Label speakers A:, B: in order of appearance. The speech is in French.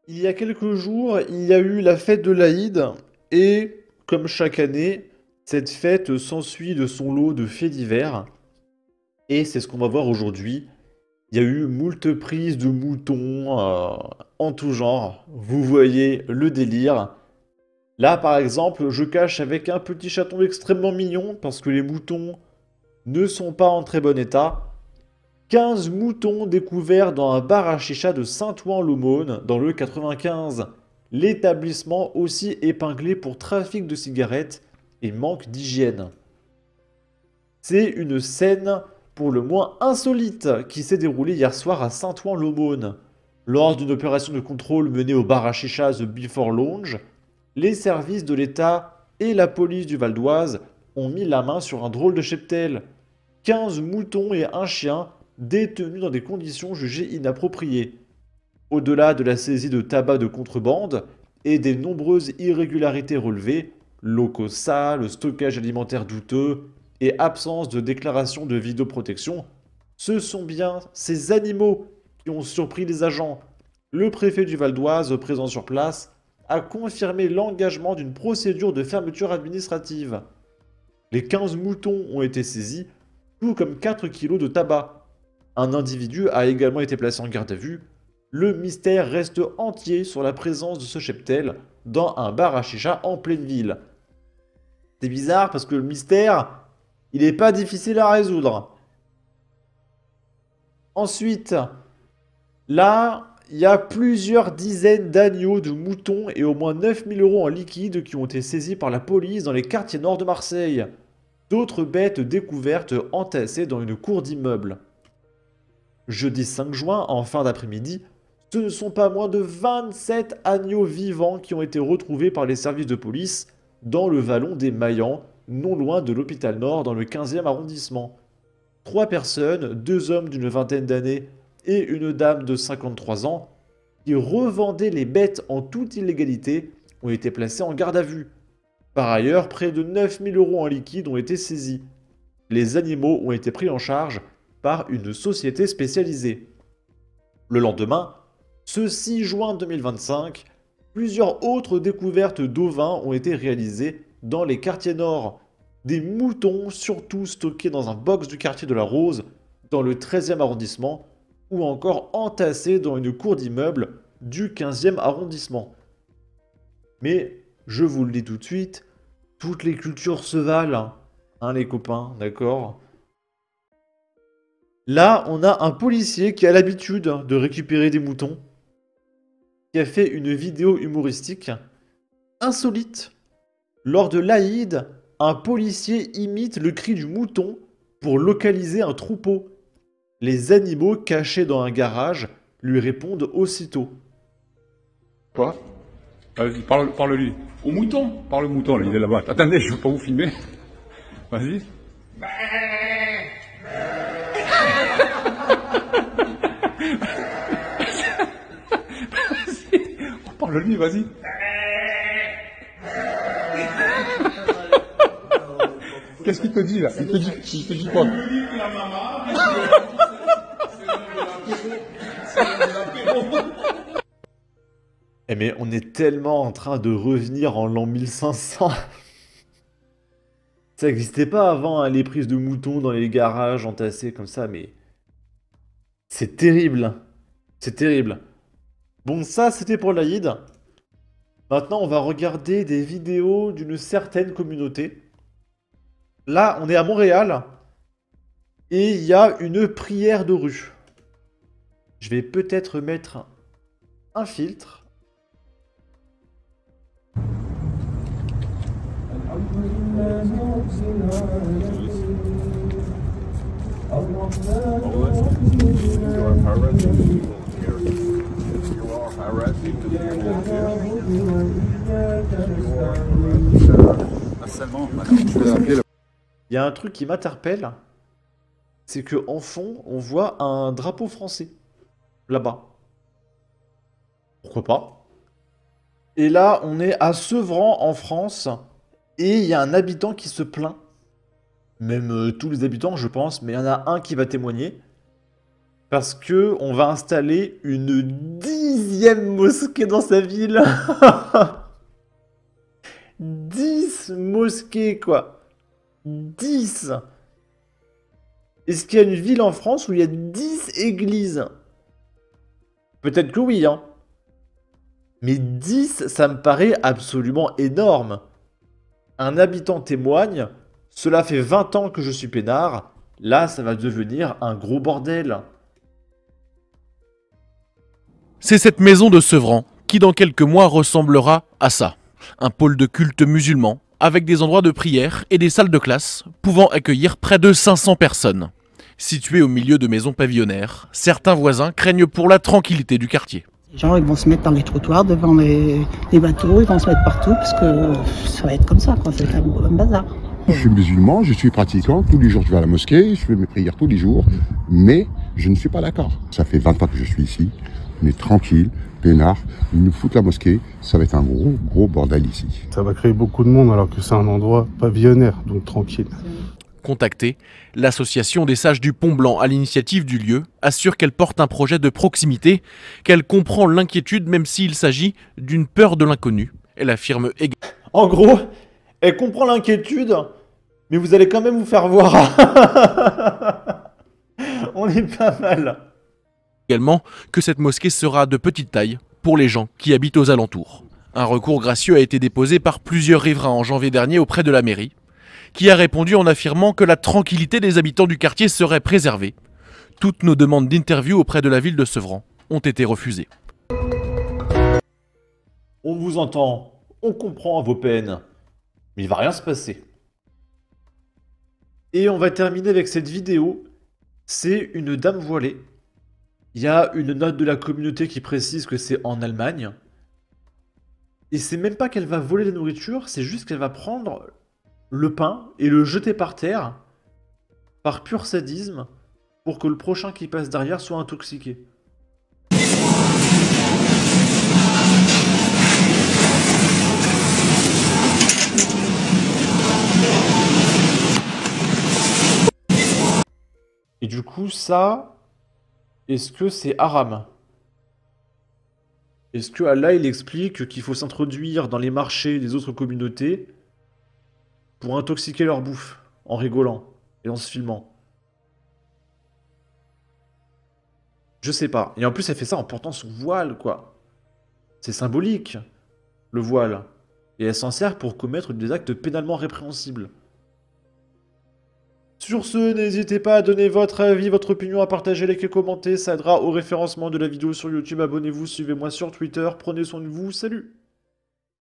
A: Il y a quelques jours, il y a eu la fête de l'Aïd, et comme chaque année, cette fête s'ensuit de son lot de faits divers, et c'est ce qu'on va voir aujourd'hui. Il y a eu moult prises de moutons en tout genre, vous voyez le délire. Là par exemple, je cache avec un petit chaton extrêmement mignon, parce que les moutons ne sont pas en très bon état. 15 moutons découverts dans un bar à chicha de Saint-Ouen-l'Aumône, dans le 95. L'établissement aussi épinglé pour trafic de cigarettes et manque d'hygiène. C'est une scène pour le moins insolite qui s'est déroulée hier soir à Saint-Ouen-l'Aumône. Lors d'une opération de contrôle menée au bar à chicha The Before Lounge, les services de l'État et la police du Val d'Oise ont mis la main sur un drôle de cheptel. 15 moutons et un chien détenus dans des conditions jugées inappropriées. Au-delà de la saisie de tabac de contrebande et des nombreuses irrégularités relevées, locaux sales, stockage alimentaire douteux et absence de déclaration de vidéoprotection, ce sont bien ces animaux qui ont surpris les agents. Le préfet du Val d'Oise, présent sur place, a confirmé l'engagement d'une procédure de fermeture administrative. Les 15 moutons ont été saisis, tout comme 4 kilos de tabac. Un individu a également été placé en garde à vue. Le mystère reste entier sur la présence de ce cheptel dans un bar à chicha en pleine ville. C'est bizarre parce que le mystère, il n'est pas difficile à résoudre. Ensuite, là, il y a plusieurs dizaines d'agneaux, de moutons et au moins 9 000 € en liquide qui ont été saisis par la police dans les quartiers nord de Marseille. D'autres bêtes découvertes entassées dans une cour d'immeuble. Jeudi 5 juin, en fin d'après-midi, ce ne sont pas moins de 27 agneaux vivants qui ont été retrouvés par les services de police dans le vallon des Maillans, non loin de l'hôpital Nord dans le 15e arrondissement. 3 personnes, 2 hommes d'une vingtaine d'années et une dame de 53 ans, qui revendaient les bêtes en toute illégalité, ont été placés en garde à vue. Par ailleurs, près de 9 000 € en liquide ont été saisis. Les animaux ont été pris en charge par une société spécialisée. Le lendemain, ce 6 juin 2025, plusieurs autres découvertes d'ovins ont été réalisées dans les quartiers nord. Des moutons surtout stockés dans un box du quartier de la Rose, dans le 13e arrondissement, ou encore entassés dans une cour d'immeuble du 15e arrondissement. Mais, je vous le dis tout de suite, toutes les cultures se valent, hein les copains, d'accord? Là, on a un policier qui a l'habitude de récupérer des moutons, qui a fait une vidéo humoristique insolite. Lors de l'Aïd, un policier imite le cri du mouton pour localiser un troupeau. Les animaux cachés dans un garage lui répondent aussitôt.
B: Quoi? Vas-y, parle-lui.
C: Au mouton.
B: Parle au mouton, là, il est là-bas. Attendez, je veux pas vous filmer. Vas-y. Parle-lui, vas-y. Qu'est-ce qu'il te dit, là? Il te dit quoi?
A: Eh mais on est tellement en train de revenir en l'an 1500. Ça n'existait pas avant, hein, les prises de moutons dans les garages entassés comme ça, mais c'est terrible. C'est terrible. Bon, ça c'était pour l'Aïd. Maintenant, on va regarder des vidéos d'une certaine communauté. Là, on est à Montréal. Et il y a une prière de rue. Je vais peut-être mettre un filtre. Il y a un truc qui m'interpelle, c'est que en fond, on voit un drapeau français là-bas. Pourquoi pas? Et là, on est à Sevran en France et il y a un habitant qui se plaint. Même tous les habitants, je pense, mais il y en a un qui va témoigner. Parce que on va installer une 10e mosquée dans sa ville. 10 mosquées, quoi. 10. Est-ce qu'il y a une ville en France où il y a 10 églises? Peut-être que oui, hein. Mais 10, ça me paraît absolument énorme. Un habitant témoigne, cela fait 20 ans que je suis peinard, là ça va devenir un gros bordel.
C: C'est cette maison de Sevran qui dans quelques mois ressemblera à ça. Un pôle de culte musulman avec des endroits de prière et des salles de classe pouvant accueillir près de 500 personnes. Situé au milieu de maisons pavillonnaires, certains voisins craignent pour la tranquillité du quartier.
D: Les gens ils vont se mettre dans les trottoirs, devant les bateaux, ils vont se mettre partout parce que ça va être comme ça, quoi. Ça va être un bazar.
E: Je suis musulman, je suis pratiquant, tous les jours je vais à la mosquée, je fais mes prières tous les jours, mais je ne suis pas d'accord. Ça fait 20 ans que je suis ici, on est tranquille, peinard, ils nous foutent la mosquée, ça va être un gros bordel ici.
F: Ça va créer beaucoup de monde alors que c'est un endroit pavillonnaire, donc tranquille.
C: Contactée, l'association des Sages du Pont Blanc à l'initiative du lieu assure qu'elle porte un projet de proximité, qu'elle comprend l'inquiétude même s'il s'agit d'une peur de l'inconnu. Elle affirme
A: En gros, elle comprend l'inquiétude, mais vous allez quand même vous faire voir. On est pas mal.
C: également que cette mosquée sera de petite taille pour les gens qui habitent aux alentours. Un recours gracieux a été déposé par plusieurs riverains en janvier dernier auprès de la mairie, qui a répondu en affirmant que la tranquillité des habitants du quartier serait préservée. Toutes nos demandes d'interview auprès de la ville de Sevran ont été refusées.
A: On vous entend, on comprend vos peines, mais il va rien se passer. Et on va terminer avec cette vidéo. C'est une dame voilée. Il y a une note de la communauté qui précise que c'est en Allemagne. Et c'est même pas qu'elle va voler la nourriture, c'est juste qu'elle va prendre le pain et le jeter par terre, par pur sadisme, pour que le prochain qui passe derrière soit intoxiqué. Et du coup, ça, est-ce que c'est haram? Est-ce que Allah, il explique qu'il faut s'introduire dans les marchés des autres communautés pour intoxiquer leur bouffe, en rigolant et en se filmant? Je sais pas. Et en plus, elle fait ça en portant son voile, quoi. C'est symbolique, le voile. Et elle s'en sert pour commettre des actes pénalement répréhensibles. Sur ce, n'hésitez pas à donner votre avis, votre opinion, à partager, liker, commenter, ça aidera au référencement de la vidéo sur YouTube. Abonnez-vous, suivez-moi sur Twitter, prenez soin de vous, salut!